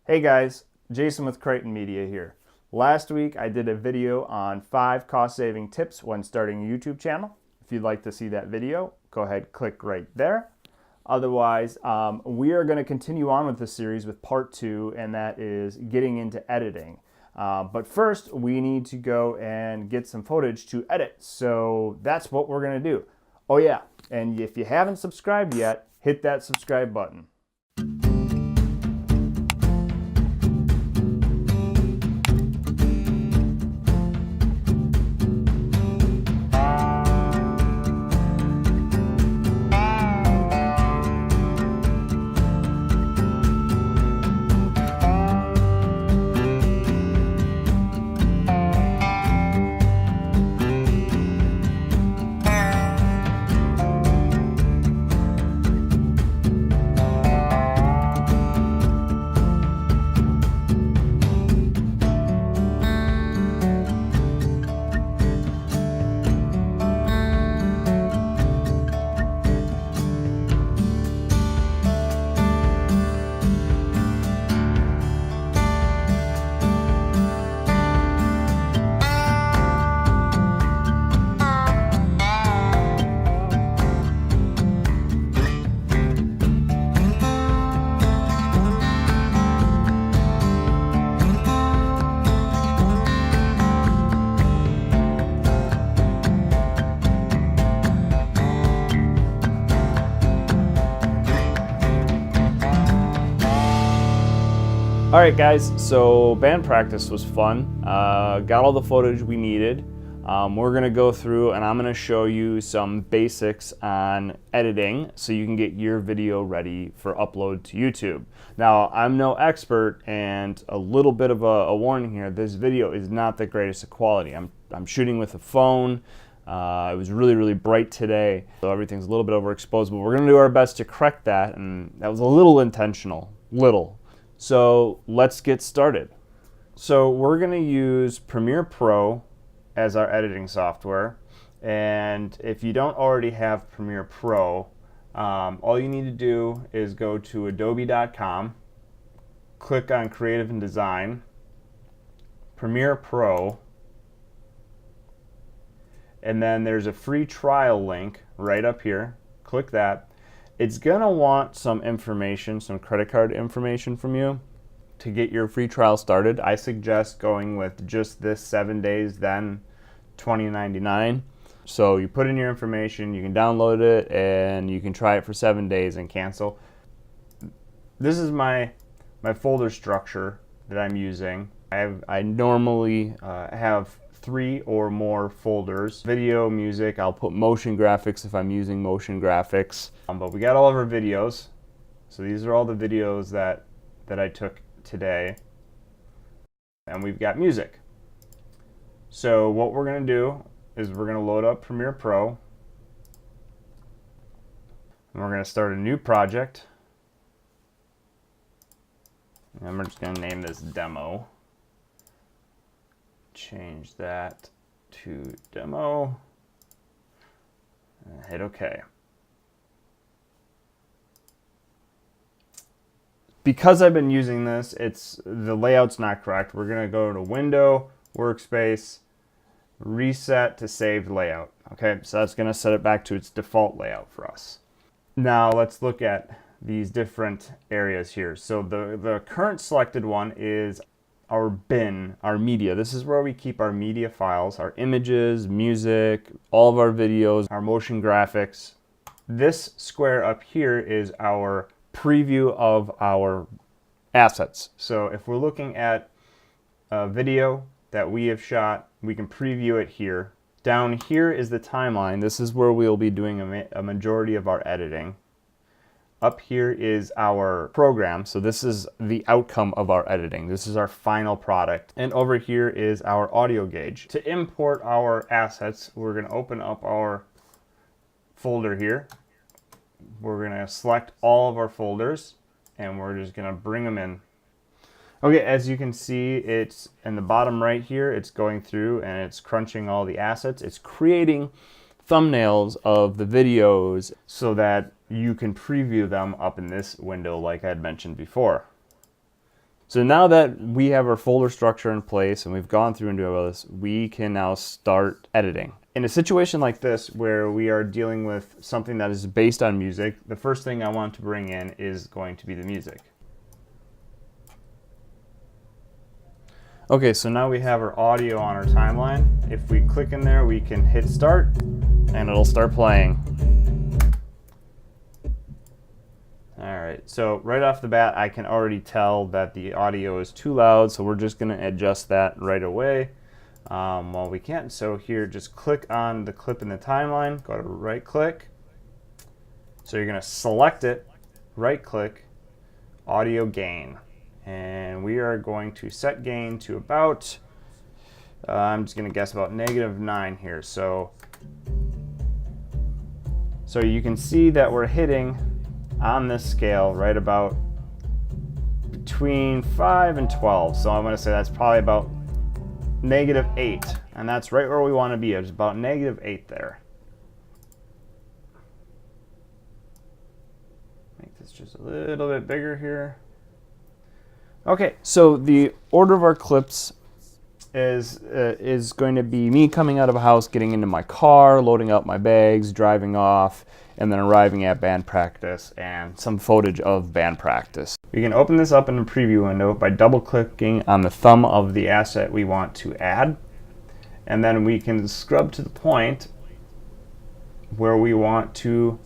Hey guys, Jason with Creighton Media here. Last week I did a video on 5 cost-saving tips when starting a YouTube channel. If you'd like to see that video, go ahead, click right there. Otherwise, we are going to continue on with this series with part 2, and that is getting into editing. But first, we need to go and get some footage to edit. So that's what we're going to do. Oh yeah, and if you haven't subscribed yet, hit that subscribe button. All right guys, so band practice was fun. Got all the footage we needed. We're gonna go through and I'm gonna show you some basics on editing so you can get your video ready for upload to YouTube. Now, I'm no expert, and a little bit of a warning here, this video is not the greatest of quality. I'm shooting with a phone. It was really bright today, so everything's a little bit overexposed, but we're gonna do our best to correct that, and that was a little intentional, little. So let's get started. So we're going to use Premiere Pro as our editing software, and if you don't already have Premiere Pro, all you need to do is go to adobe.com, click on Creative and Design, Premiere Pro, and then there's a free trial link right up here. Click that. It's gonna want some information, some credit card information from you to get your free trial started. I suggest going with just this 7 days, then $20.99. So you put in your information, you can download it, and you can try it for 7 days and cancel. This is my folder structure that I'm using. I normally have 3 or more folders. Video, music, I'll put motion graphics if I'm using motion graphics. But we got all of our videos. So these are all the videos that I took today. And we've got music. So what we're gonna do is we're gonna load up Premiere Pro. And we're gonna start a new project. And we're just gonna name this demo. Change that to demo and hit OK. Because I've been using this, the layout's not correct. We're going to go to Window, Workspace, Reset to Saved Layout. Okay, so that's going to set it back to its default layout for us. Now let's look at these different areas here. So the current selected one is our bin, our media. This is where we keep our media files, our images, music, all of our videos, our motion graphics. This square up here is our preview of our assets. So if we're looking at a video that we have shot, we can preview it here. Down here is the timeline. This is where we'll be doing a majority of our editing. Up here is our program, so this is the outcome of our editing. This is our final product. And over here is our audio gauge. To import our assets, we're gonna open up our folder here. We're gonna select all of our folders, and we're just gonna bring them in. Okay, as you can see, it's in the bottom right here, it's going through and it's crunching all the assets. It's creating thumbnails of the videos so that you can preview them up in this window like I had mentioned before. So now that we have our folder structure in place and we've gone through and do all this, we can now start editing. In a situation like this where we are dealing with something that is based on music, the first thing I want to bring in is going to be the music. Okay, so now we have our audio on our timeline. If we click in there, we can hit start and it'll start playing. Alright, so right off the bat I can already tell that the audio is too loud, so we're just going to adjust that right away. Well, we can't, so here just click on the clip in the timeline, go to right click. So you're going to select it, right click, audio gain. And we are going to set gain to about, I'm just going to guess about -9 here. So you can see that we're hitting on this scale right about between 5 and 12. So I'm going to say that's probably about -8. And that's right where we want to be. It's about -8 there. Make this just a little bit bigger here. Okay, so the order of our clips is going to be me coming out of a house, getting into my car, loading up my bags, driving off, and then arriving at band practice and some footage of band practice. We can open this up in the preview window by double-clicking on the thumb of the asset we want to add, and then we can scrub to the point where we want to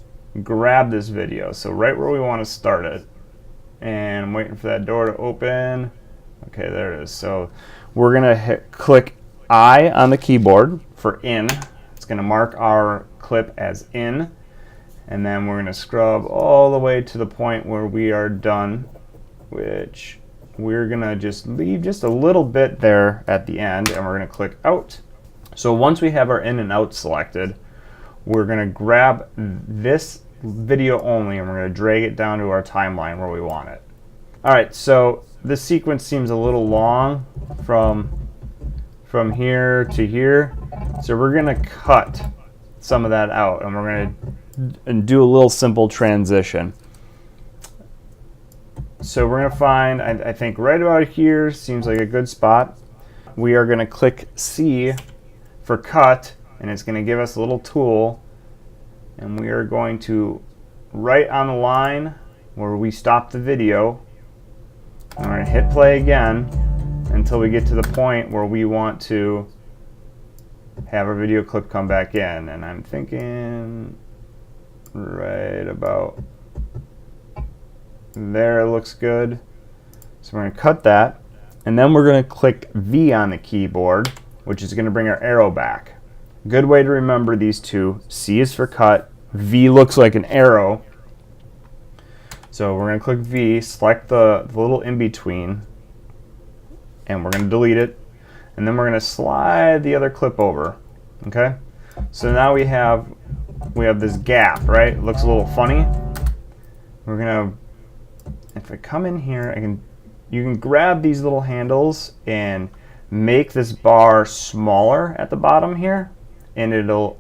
grab this video. So right where we want to start it. And I'm waiting for that door to open. Okay, there it is. So we're gonna click I on the keyboard for in. It's gonna mark our clip as in, and then we're gonna scrub all the way to the point where we are done, which we're gonna just leave just a little bit there at the end, and we're gonna click out. So once we have our in and out selected, we're gonna grab this video only and we're going to drag it down to our timeline where we want it. Alright, so this sequence seems a little long from here to here, so we're going to cut some of that out and we're going to do a little simple transition. So we're going to find, I think right about here seems like a good spot. We are going to click C for cut, and it's going to give us a little tool. And we are going to, right on the line where we stop the video, and we're going to hit play again until we get to the point where we want to have our video clip come back in. And I'm thinking right about there looks good. So we're going to cut that, and then we're going to click V on the keyboard, which is going to bring our arrow back. Good way to remember these two. C is for cut, V looks like an arrow. So we're going to click V, select the little in-between, and we're going to delete it. And then we're going to slide the other clip over. Okay? So now we have this gap, right? It looks a little funny. We're going to, if I come in here, you can grab these little handles and make this bar smaller at the bottom here, and it'll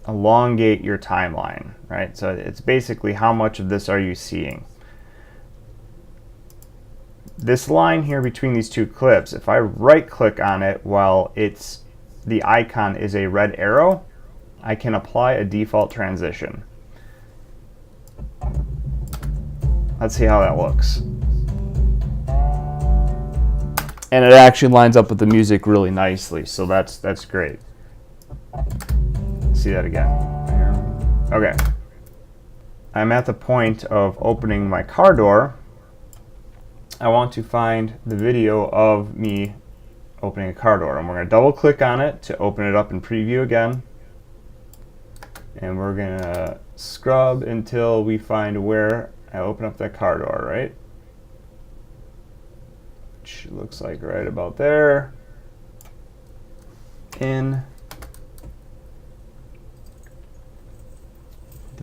elongate your timeline, right? So it's basically how much of this are you seeing. This line here between these two clips, if I right click on it while the icon is a red arrow, I can apply a default transition. Let's see how that looks. And it actually lines up with the music really nicely, so that's great. See that again. Okay. I'm at the point of opening my car door. I want to find the video of me opening a car door, and we're going to double click on it to open it up in preview again, and we're going to scrub until we find where I open up that car door, right? Which looks like right about there. In.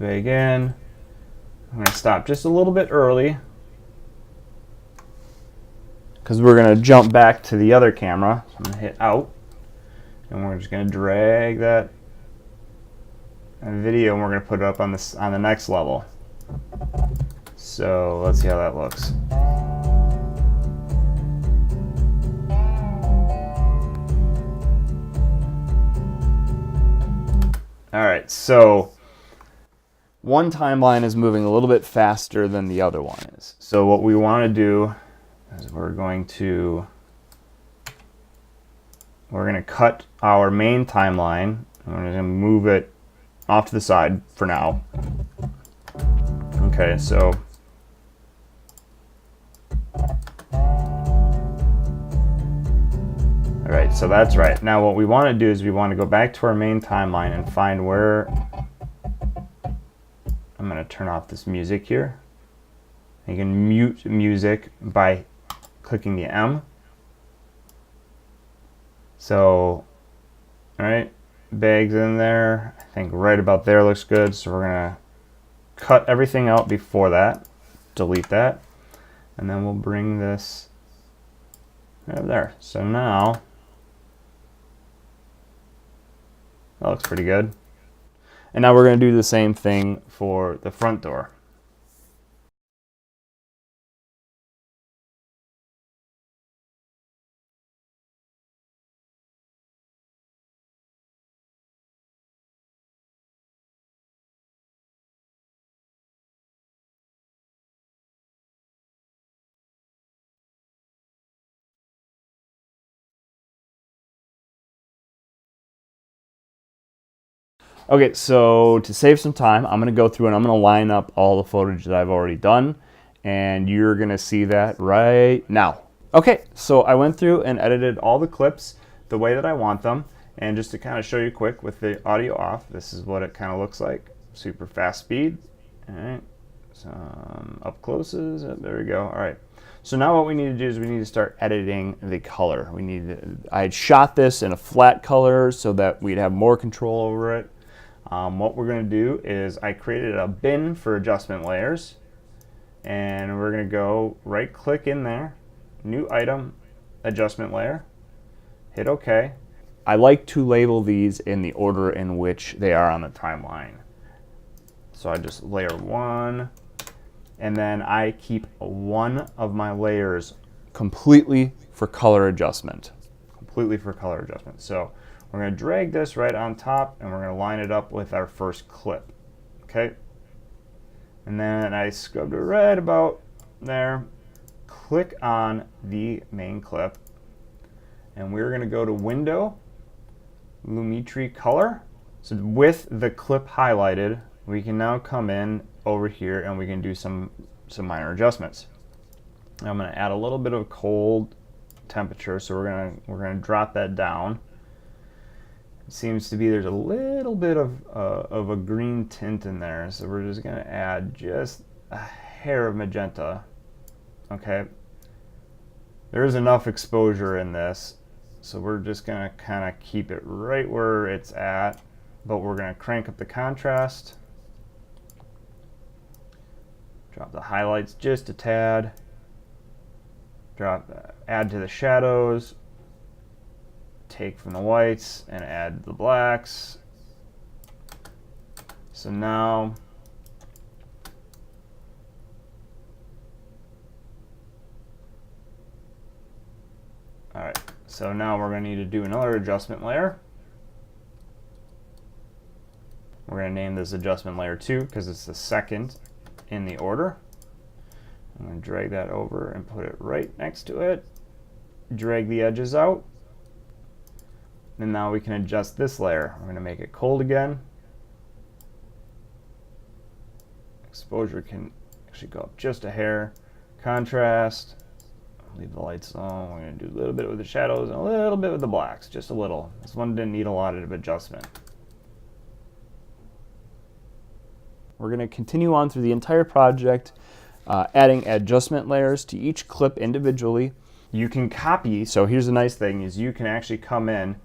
Again, I'm going to stop just a little bit early because we're going to jump back to the other camera. So I'm going to hit out, and we're just going to drag that video, and we're going to put it up on the next level. So let's see how that looks. so one timeline is moving a little bit faster than the other one is. So what we want to do is we're going to cut our main timeline. We're going to move it off to the side for now. Okay, so all right, so that's right. Now what we want to do is we want to go back to our main timeline and find where I'm going to turn off this music here. You can mute music by clicking the M. So, all right, bags in there. I think right about there looks good. So we're going to cut everything out before that, delete that, and then we'll bring this right up there. So now, that looks pretty good. And now we're going to do the same thing for the front door. Okay, so to save some time, I'm going to go through and I'm going to line up all the footage that I've already done, and you're going to see that right now. Okay, so I went through and edited all the clips the way that I want them, and just to kind of show you quick with the audio off, this is what it kind of looks like. Super fast speed. All right, some up closes. There we go. All right. So now what we need to do is we need to start editing the color. I had shot this in a flat color so that we'd have more control over it. What we're going to do is I created a bin for adjustment layers, and we're going to go right click in there, new item, adjustment layer, hit OK. I like to label these in the order in which they are on the timeline. So I just layer 1, and then I keep one of my layers completely for color adjustment. So we're going to drag this right on top, and we're going to line it up with our first clip. Okay? And then I scrubbed it right about there. Click on the main clip, and we're going to go to Window, Lumetri Color. So with the clip highlighted, we can now come in over here and we can do some minor adjustments. I'm going to add a little bit of cold temperature, so we're going to drop that down. It seems to be there's a little bit of a green tint in there, so we're just going to add just a hair of magenta. Okay, there is enough exposure in this, so we're just going to kind of keep it right where it's at, but we're going to crank up the contrast, drop the highlights just a tad, add to the shadows, take from the whites and add the blacks. So now alright, so now we're going to need to do another adjustment layer. We're going to name this adjustment layer 2 because it's the second in the order. I'm going to drag that over and put it right next to it. Drag the edges out. And now we can adjust this layer. We're going to make it cold again. Exposure can actually go up just a hair. Contrast. Leave the lights on. We're going to do a little bit with the shadows and a little bit with the blacks. Just a little. This one didn't need a lot of adjustment. We're going to continue on through the entire project, adding adjustment layers to each clip individually. You can copy, so here's the nice thing, is you can actually come in.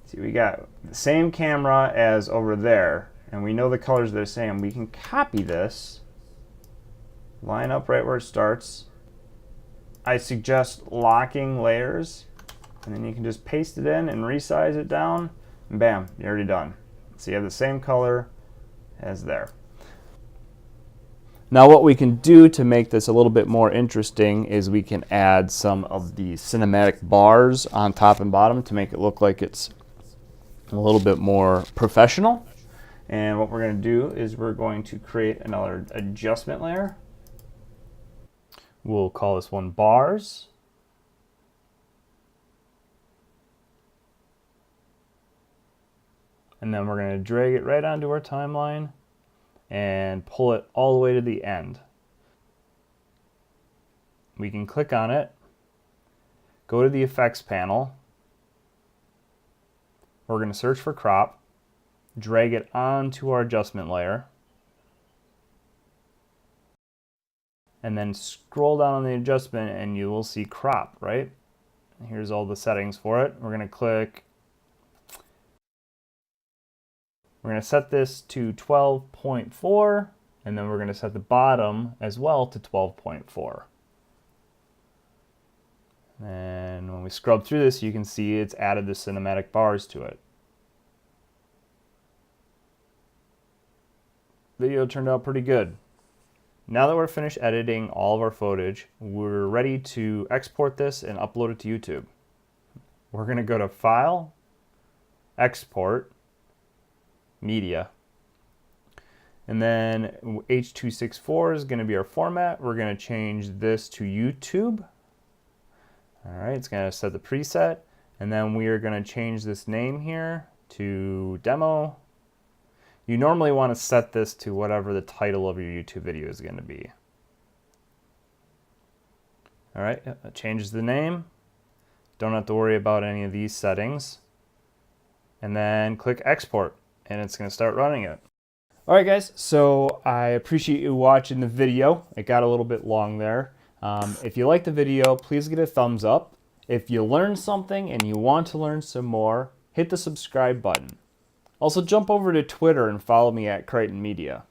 See, we got the same camera as over there, and we know the colors are the same. We can copy this, line up right where it starts. I suggest locking layers, and then you can just paste it in and resize it down, and bam, you're already done. So you have the same color as there. Now what we can do to make this a little bit more interesting is we can add some of the cinematic bars on top and bottom to make it look like it's a little bit more professional. And what we're going to do is we're going to create another adjustment layer. We'll call this one bars. And then we're going to drag it right onto our timeline and pull it all the way to the end. We can click on it, go to the effects panel. We're going to search for crop, drag it onto our adjustment layer, and then scroll down on the adjustment and you will see crop, right? Here's all the settings for it. We're going to click. We're going to set this to 12.4, and then we're going to set the bottom as well to 12.4. And when we scrub through this, you can see it's added the cinematic bars to it. Video turned out pretty good. Now that we're finished editing all of our footage, we're ready to export this and upload it to YouTube. We're going to go to File, Export, Media, and then H.264 is going to be our format. We're going to change this to YouTube. All right, it's going to set the preset, and then we are going to change this name here to Demo. You normally want to set this to whatever the title of your YouTube video is going to be. All right, that changes the name. Don't have to worry about any of these settings. And then click Export, and it's going to start running it. All right, guys, so I appreciate you watching the video. It got a little bit long there. If you like the video, please give it a thumbs up. If you learned something and you want to learn some more, hit the subscribe button. Also, jump over to Twitter and follow me at Crichton Media.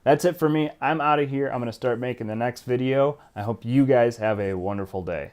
That's it for me. I'm out of here. I'm going to start making the next video. I hope you guys have a wonderful day.